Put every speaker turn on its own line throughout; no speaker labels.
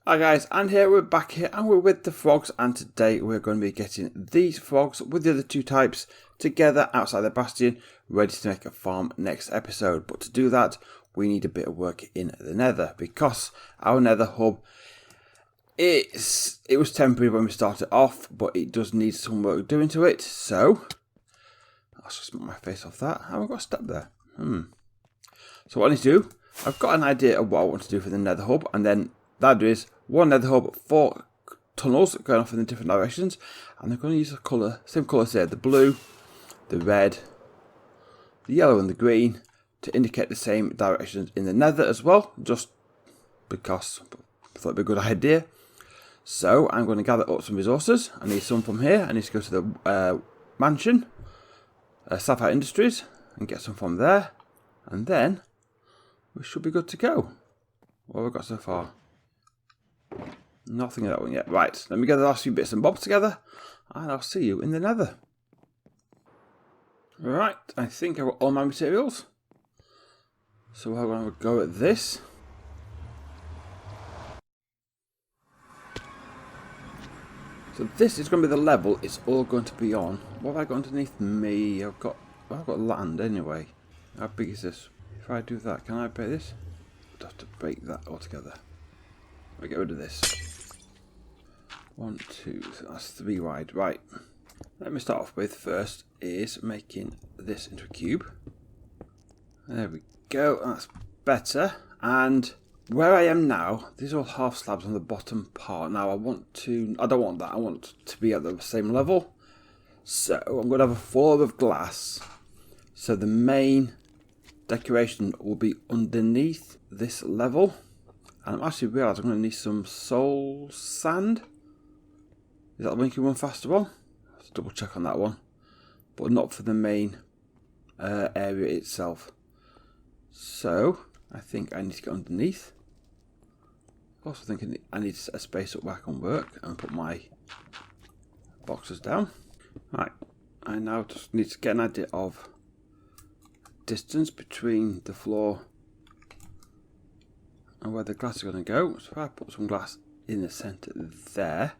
Hi guys, and here we're back here and we're with the frogs, and today we're going to be getting these frogs with the other two types together outside the bastion, ready to make a farm next episode. But to do that we need a bit of work in the nether, because our nether hub, it was temporary when we started off, but it does need some work doing to it. So I'll just smack my face off that. How have I got a step there? So what I need to do, I've got an idea of what I want to do for the nether hub, and then that is one nether hub, 4 tunnels going off in the different directions, and they're going to use the colour, same colours there, the blue, the red, the yellow and the green, to indicate the same directions in the nether as well, just because I thought it'd be a good idea. So I'm going to gather up some resources. I need some from here. I need to go to the mansion, Sapphire Industries, and get some from there, and then we should be good to go. What have we got so far? Nothing of that one yet. Right, let me get the last few bits and bobs together, and I'll see you in the nether. Right, I think I've got all my materials. So we're going to go at this. So this is going to be the level it's all going to be on. What have I got underneath me? I've got land anyway. How big is this? If I do that, can I break this? I'd have to break that altogether. I'll get rid of this. 1, 2, that's 3 wide. Right. Let me start off with first is making this into a cube. There we go. That's better. And where I am now, these are all half slabs on the bottom part. Now I don't want that. I want to be at the same level. So I'm going to have a floor of glass. So the main decoration will be underneath this level. And I'm actually realising I'm going to need some soul sand. Is that the one you can run faster on? I'll have to double check on that one. But not for the main area itself. So I think I need to get underneath. Also thinking I need a space up where I can work and put my boxes down. Right, I now just need to get an idea of distance between the floor and where the glass is going to go. So if I put some glass in the centre there,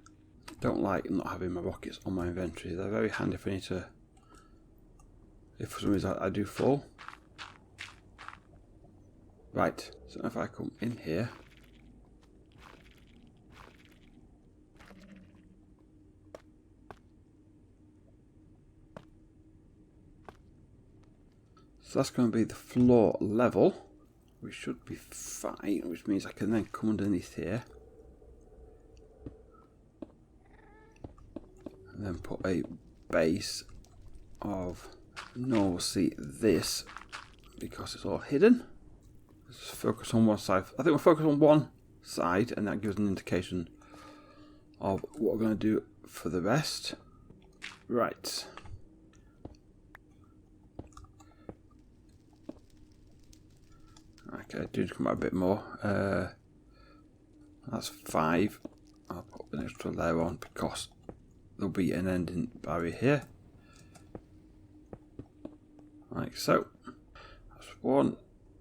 I don't like not having my rockets on my inventory. They're very handy if I need to, if for some reason I do fall. Right, so if I come in here, so that's going to be the floor level. We should be fine, which means I can then come underneath here and then put a base of, no, we'll see this because it's all hidden. Let's focus on one side. I think we'll focus on one side, and that gives an indication of what we're going to do for the rest. Right. Okay, I do need to come out a bit more. That's 5. I'll put an extra layer on because there'll be an ending barrier here. Like so. That's 1,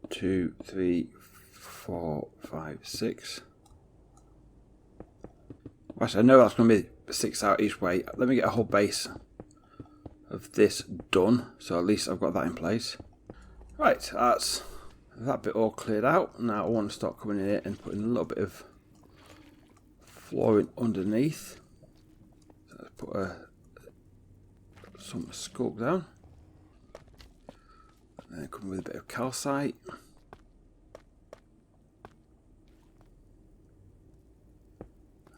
2, 3, 4, 5, 6. Actually, I know that's going to be 6 out each way. Let me get a whole base of this done, so at least I've got that in place. Right, that's that bit all cleared out. Now I want to start coming in here and putting a little bit of flooring underneath. So let's put some sculk down. And then come with a bit of calcite.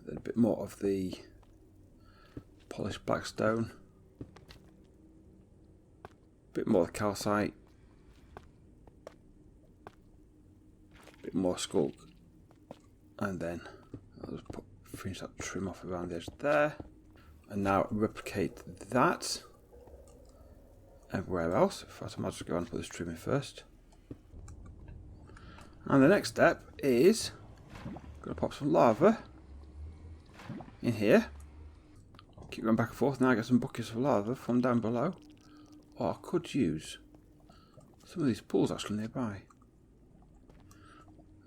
And then a bit more of the polished black stone. A bit more of the calcite. Bit more sculk, and then I'll just finish that trim off around the edge there, and now replicate that everywhere else. First, I might just go and put this trim in first, and the next step is I'm going to pop some lava in here. Keep going back and forth. Now I get some buckets of lava from down below, or I could use some of these pools actually nearby.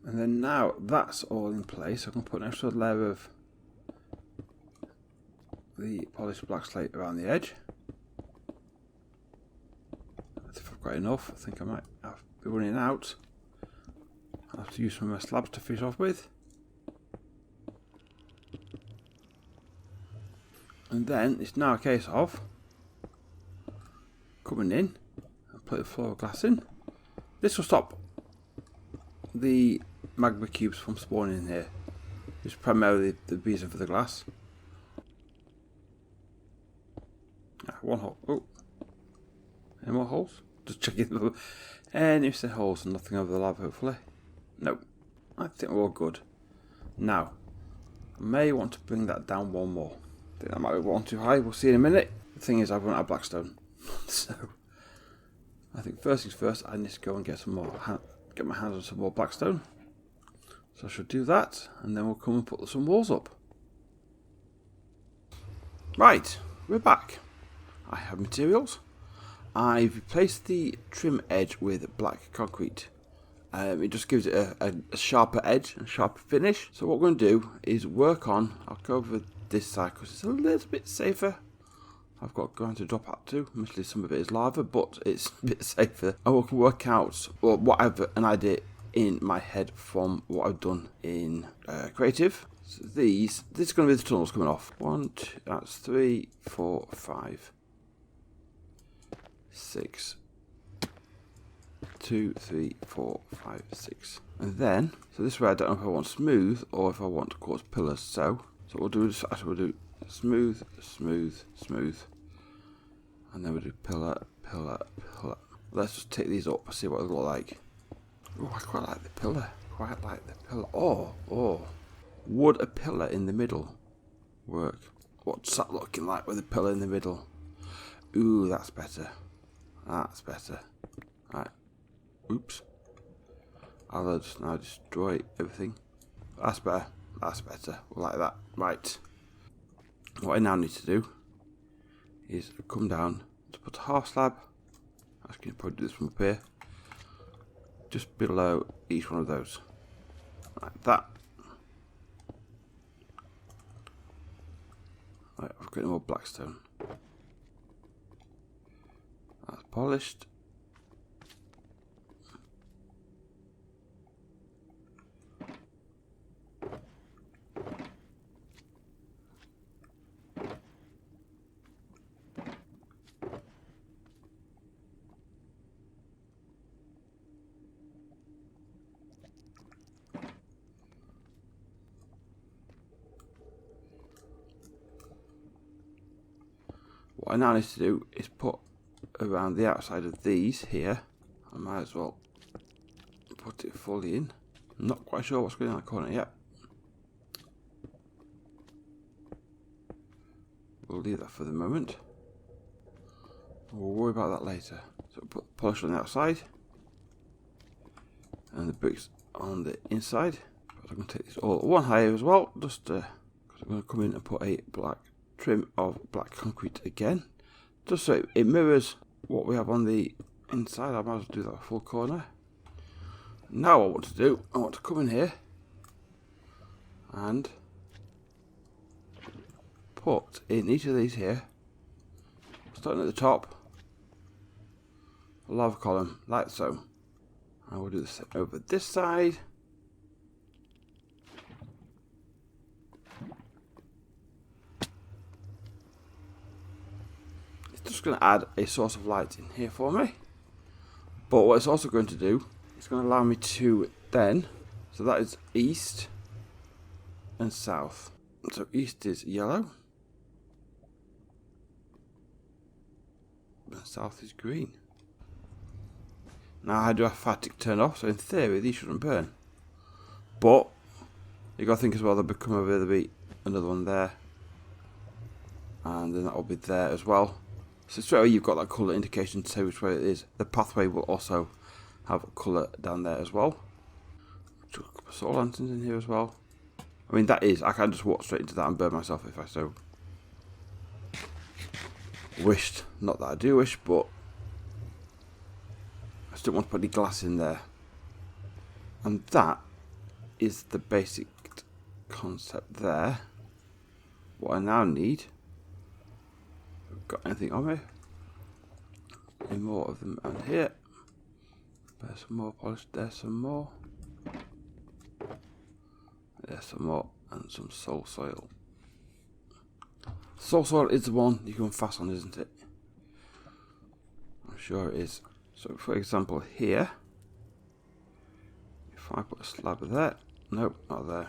And then now that's all in place, I can put an extra layer of the polished black slate around the edge. If I've got enough, I think I might have to be running out. I'll have to use some of my slabs to finish off with. And then it's now a case of coming in and put the floor glass in. This will stop the magma cubes from spawning in here. It's primarily the reason for the glass. One hole. Oh. Any more holes? Just checking. Any holes and nothing over the lava, hopefully. No. I think we're all good. Now, I may want to bring that down one more. I think that might be one too high. We'll see in a minute. The thing is, I've run out of blackstone. So, I think first things first, I need to go and get some more. Get my hands on some more blackstone. So I should do that, and then we'll come and put some walls up. Right, we're back. I have materials. I've replaced the trim edge with black concrete. It just gives it a sharper edge and sharper finish. So what we're going to do is work on, I'll go over this side because it's a little bit safer. I've got going to drop out to, mostly some of it is lava, but it's a bit safer. I will work out what I've an idea in my head from what I've done in creative. So this is going to be the tunnels coming off. 1, 2, that's 3, 4, 5, 6, 2, 3, 4, 5, 6. And then, so this way I don't know if I want smooth or if I want quartz pillars. So what we'll do is actually we'll do smooth, smooth, smooth. And then we'll do pillar, pillar, pillar. Let's just take these up and see what they look like. Oh, I quite like the pillar. Quite like the pillar. Oh. Would a pillar in the middle work? What's that looking like with a pillar in the middle? Ooh, that's better. That's better. Right. Oops. I'll just now destroy everything. That's better. That's better. We'll like that. Right. What I now need to do is come down to put a half slab. I can probably do this from up here. Just below each one of those. Like that. Right, I've got more blackstone. That's polished. What I now need to do is put around the outside of these here. I might as well put it fully in. I'm not quite sure what's going on in that corner yet. We'll leave that for the moment. We'll worry about that later. So put the polish on the outside and the bricks on the inside. But I'm going to take this all one higher as well, just because I'm going to come in and put a black trim of black concrete again, just so it mirrors what we have on the inside. I might as well do that full corner. Now what I want to do, I want to come in here and put in each of these here, starting at the top, a lava column like so. I will do the same over this side. Just going to add a source of light in here for me, but what it's also going to do, it's going to allow me to then, so that is east and south. So east is yellow and south is green. Now I do have phatic turned off, so in theory these shouldn't burn, but you got to think as well, there'll become over there, be another one there, and then that will be there as well. So straight away you've got that colour indication to say which way it is. The pathway will also have colour down there as well. Put a couple of solar lanterns in here as well. I mean that is, I can just walk straight into that and burn myself if I so wished. Not that I do wish, but I still want to put any glass in there. And that is the basic concept there. What I now need, got anything on me? Any more of them on here? There's some more polish, there's some more. There's some more, and some soul soil. Soul soil is the one you can fast on, isn't it? I'm sure it is. So for example here, if I put a slab there, nope, not there.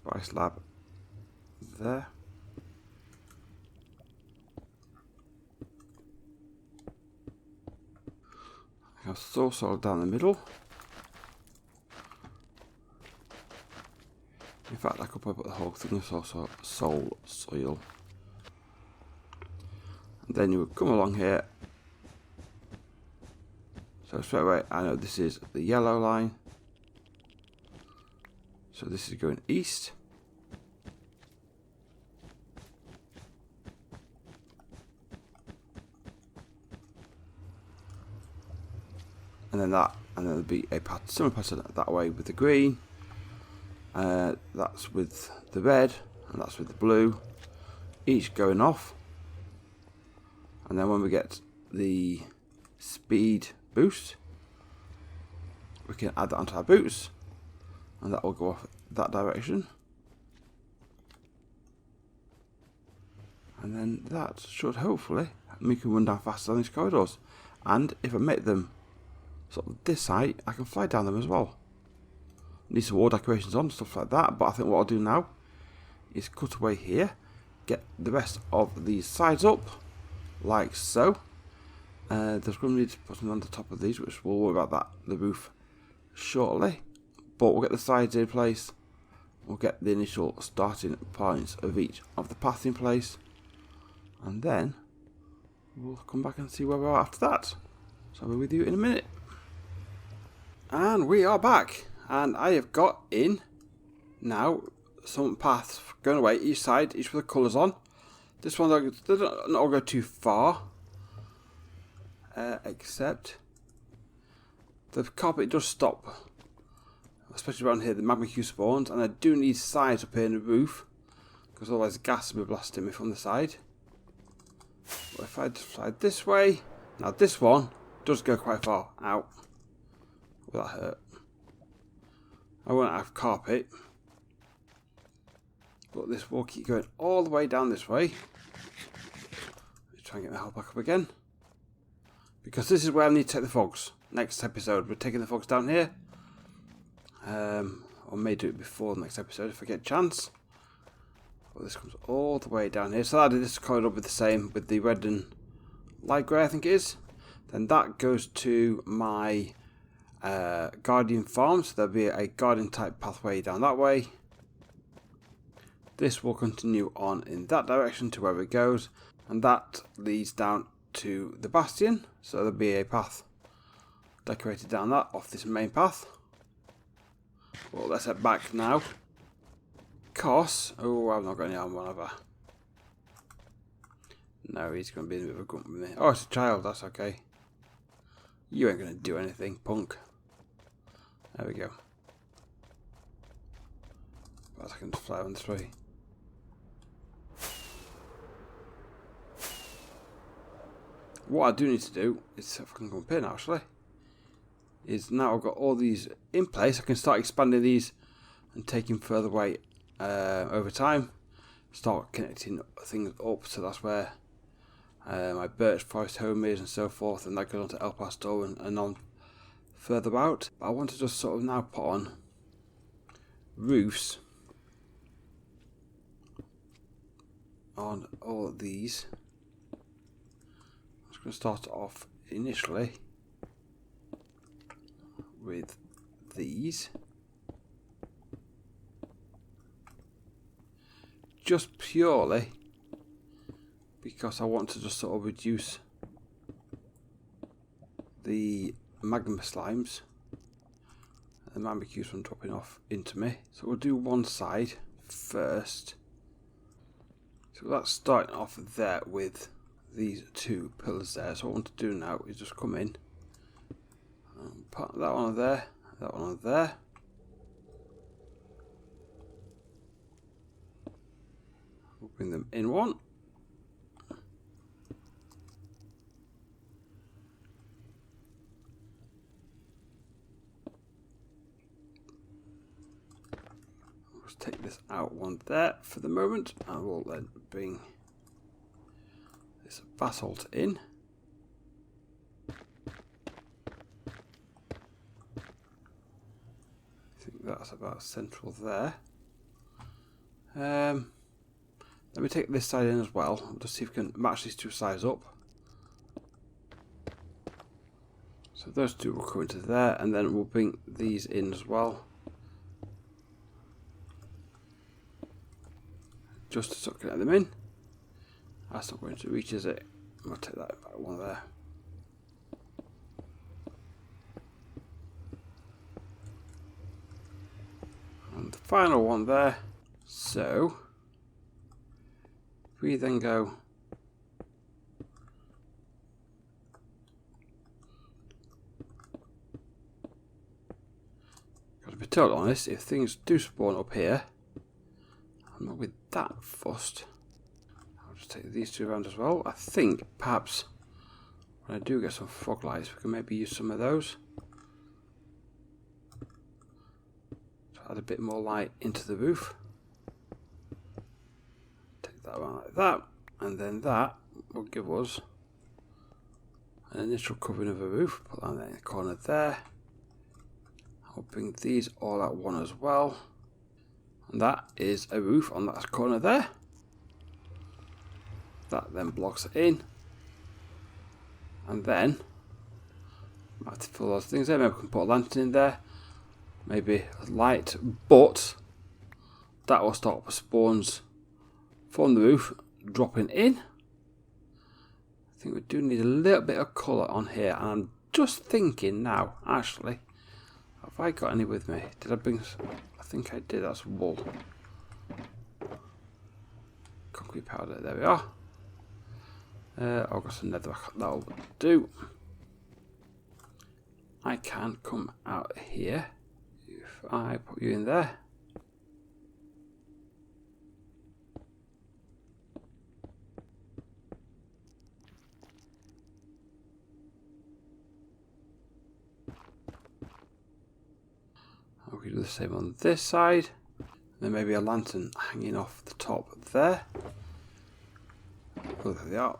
Put a slab there. I have soul soil down the middle. In fact, I could probably put the whole thing of soul soil. And then you would come along here. So straight away, I know this is the yellow line. So this is going east. And then that, and then there'll be a similar pattern that way with the green. That's with the red, and that's with the blue. Each going off. And then when we get the speed boost, we can add that onto our boots, and that will go off that direction. And then that should hopefully make me run down faster on these corridors. And if I make them sort of this height, I can fly down them as well. Need some wall decorations on, stuff like that, but I think what I'll do now is cut away here, get the rest of these sides up, like so. There's going to need to put something on the top of these, which we'll worry about that, the roof, shortly. But we'll get the sides in place, we'll get the initial starting points of each of the paths in place, and then we'll come back and see where we are after that. So I'll be with you in a minute. And we are back. And I have got in now some paths going away each side, each with the colours on. This one, they don't all go too far, except the carpet does stop, especially around here. The magma Q spawns, and I do need sides up here in the roof because otherwise the gas will be blasting me from the side. But if I slide this way, now this one does go quite far out. Will that hurt? I won't have carpet, but this will keep going all the way down this way. Let's try and get my health back up again, because this is where I need to take the fogs. Next episode we're taking the fogs down here, or may do it before the next episode if I get a chance. But this comes all the way down here, so I did this corridor with the same, with the red and light grey I think it is. Then that goes to my guardian farm, so there'll be a guardian type pathway down that way. This will continue on in that direction to where it goes, and that leads down to the bastion, so there'll be a path decorated down that off this main path. Well, let's head back now, cause I've not got any armor on, have I? No, he's going to be a bit of a grump with me. Oh, it's a child, that's okay. You ain't going to do anything, punk. There we go. But I can fly on this way. What I do need to do is, if I can come up here now actually, is now I've got all these in place, I can start expanding these and taking further away over time. Start connecting things up, so that's where my birch forest home is and so forth, and that goes on to El Pasto and on further out. But I want to just sort of now put on roofs on all of these. I'm just going to start off initially with these, just purely because I want to just sort of reduce the magma slimes and the magma cubes from dropping off into me. So we'll do one side first. So that's starting off there with these two pillars there. So what I want to do now is just come in and Put that one on there, that one on there. We'll bring them in one. Let's take this out one there for the moment, and we'll then bring this basalt in. I think that's about central there. Let me take this side in as well. We'll just see if we can match these two sides up. So those two will go into there, and then we'll bring these in as well. Just to sort of connect them in. That's not going to reach, is it? I'll take that one there. And the final one there. So we then go got to be totally honest, if things do spawn up here, I'm not with that fussed. I'll just take these two around as well. I think perhaps when I do get some fog lights, we can maybe use some of those to add a bit more light into the roof. Take that around like that, and then that will give us an initial covering of a roof. Put that in the corner there. I'll bring these all at one as well. And that is a roof on that corner there. That then blocks it in. And then I have to fill those things in. Maybe we can put a lantern in there. Maybe a light. But that will stop spawns from the roof dropping in. I think we do need a little bit of colour on here. And I'm just thinking now, actually, have I got any with me? Did I bring... I think I did. That's wool. Concrete powder. There we are. I've got some nether. That'll do. I can come out here if I put you in there. We can do the same on this side. Then maybe a lantern hanging off the top there. Oh, there they are.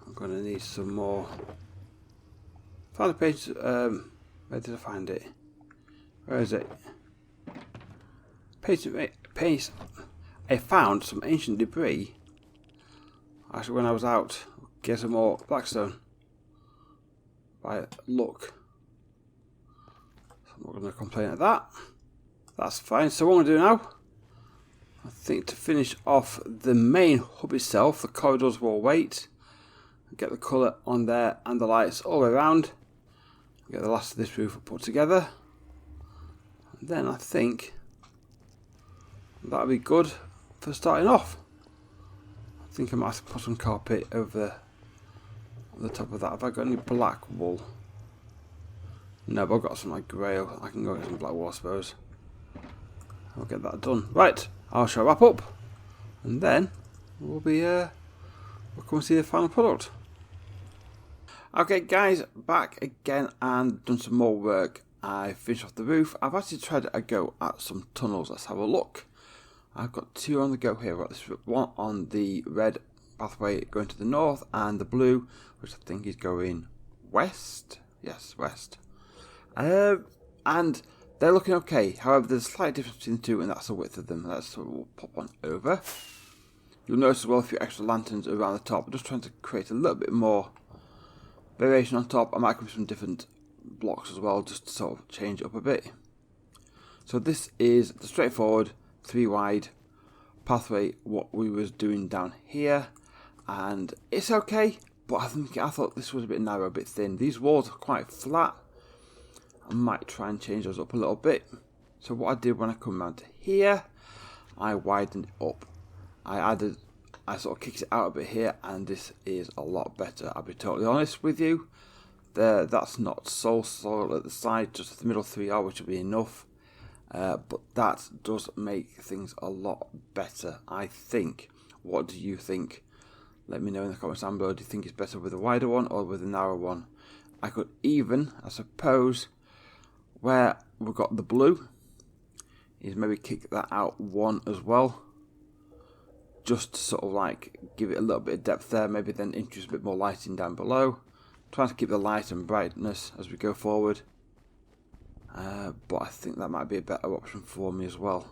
I'm going to need some more. Found a page. Where did I find it? Where is it? Page. I found some ancient debris. Actually, when I was out, get some more blackstone. By luck. I'm not going to complain at that. That's fine. So what I'm going to do now, I think to finish off the main hub itself, the corridors will wait. Get the colour on there and the lights all the way around. Get the last of this roof put together. And then I think that'll be good for starting off. I think I might have to put some carpet over the top of that. Have I got any black wool? No, but I've got some like grey. I can go get some black wool, I suppose. I'll get that done. Right, I shall wrap up, and then we'll come and see the final product. Okay, guys, back again and done some more work. I finished off the roof. I've actually tried a go at some tunnels. Let's have a look. I've got two on the go here. I've got this one on the red pathway going to the north, and the blue, which I think is going west. Yes, west. And they're looking okay. However, there's a slight difference between the two, and that's the width of them. Let's we'll pop one over. You'll notice as well a few extra lanterns around the top. I'm just trying to create a little bit more variation on top. I might come with some different blocks as well, just to sort of change it up a bit. So this is the straightforward 3 wide pathway, what we was doing down here, and it's okay. But I thought this was a bit narrow, a bit thin. These walls are quite flat. I might try and change those up a little bit. So what I did when I come around to here, I widened it up. I sort of kicked it out a bit here, and this is a lot better. I'll be totally honest with you. there. That's not soil at the side, just the middle 3 are, which will be enough. But that does make things a lot better, I think. What do you think? Let me know in the comments down below. Do you think it's better with a wider one or with a narrow one? I could even, I suppose, where we've got the blue, is maybe kick that out one as well. Just to sort of like give it a little bit of depth there. Maybe then introduce a bit more lighting down below. Trying to keep the light and brightness as we go forward. But I think that might be a better option for me as well.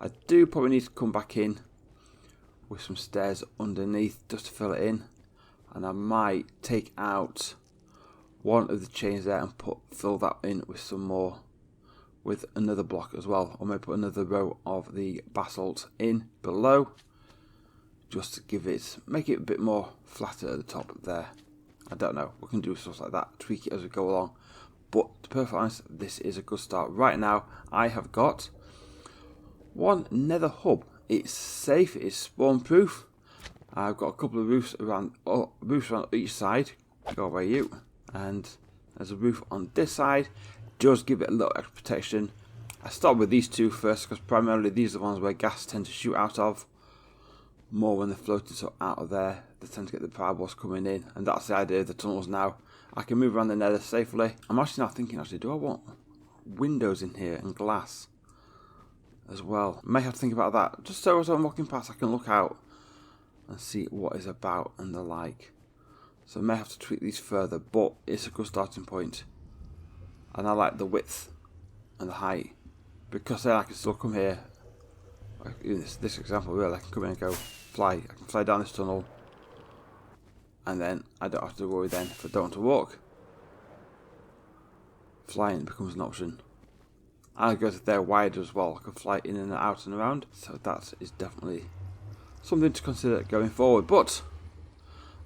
I do probably need to come back in with some stairs underneath just to fill it in. And I might take out one of the chains there and fill that in with some more, with another block as well. Or maybe put another row of the basalt in below, just to give it, make it a bit more flatter at the top there. I don't know, we can do stuff like that, tweak it as we go along. But to be perfectly honest, this is a good start. Right now, I have got one nether hub. It's safe, it's spawn proof. I've got a couple of roofs around each side. Go away you. And there's a roof on this side. Just give it a little extra protection. I start with these two first, because primarily these are the ones where gas tend to shoot out of. More when they're floating so out of there, they tend to get the parables coming in, and that's the idea of the tunnels now. I can move around the nether safely. I'm actually now thinking, do I want windows in here and glass as well? I may have to think about that, just so as I'm walking past I can look out and see what is about and the like. So I may have to tweak these further, but it's a good starting point. And I like the width and the height, because then I can still come here. In this example, really, I can come in and go fly. I can fly down this tunnel, and then I don't have to worry then if I don't want to walk. Flying becomes an option. And I go to there wider as well. I can fly in and out and around. So that is definitely something to consider going forward. But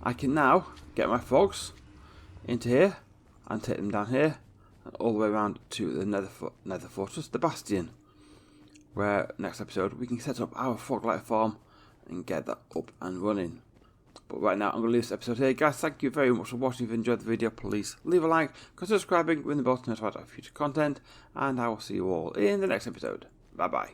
I can now get my frogs into here and take them down here and all the way around to the Nether Fortress, the Bastion, where next episode we can set up our frog light farm and get that up and running. But right now I'm going to leave this episode here. Guys, thank you very much for watching. If you enjoyed the video, please leave a like, consider subscribing, ring the bell to notify of future content, and I will see you all in the next episode. Bye bye.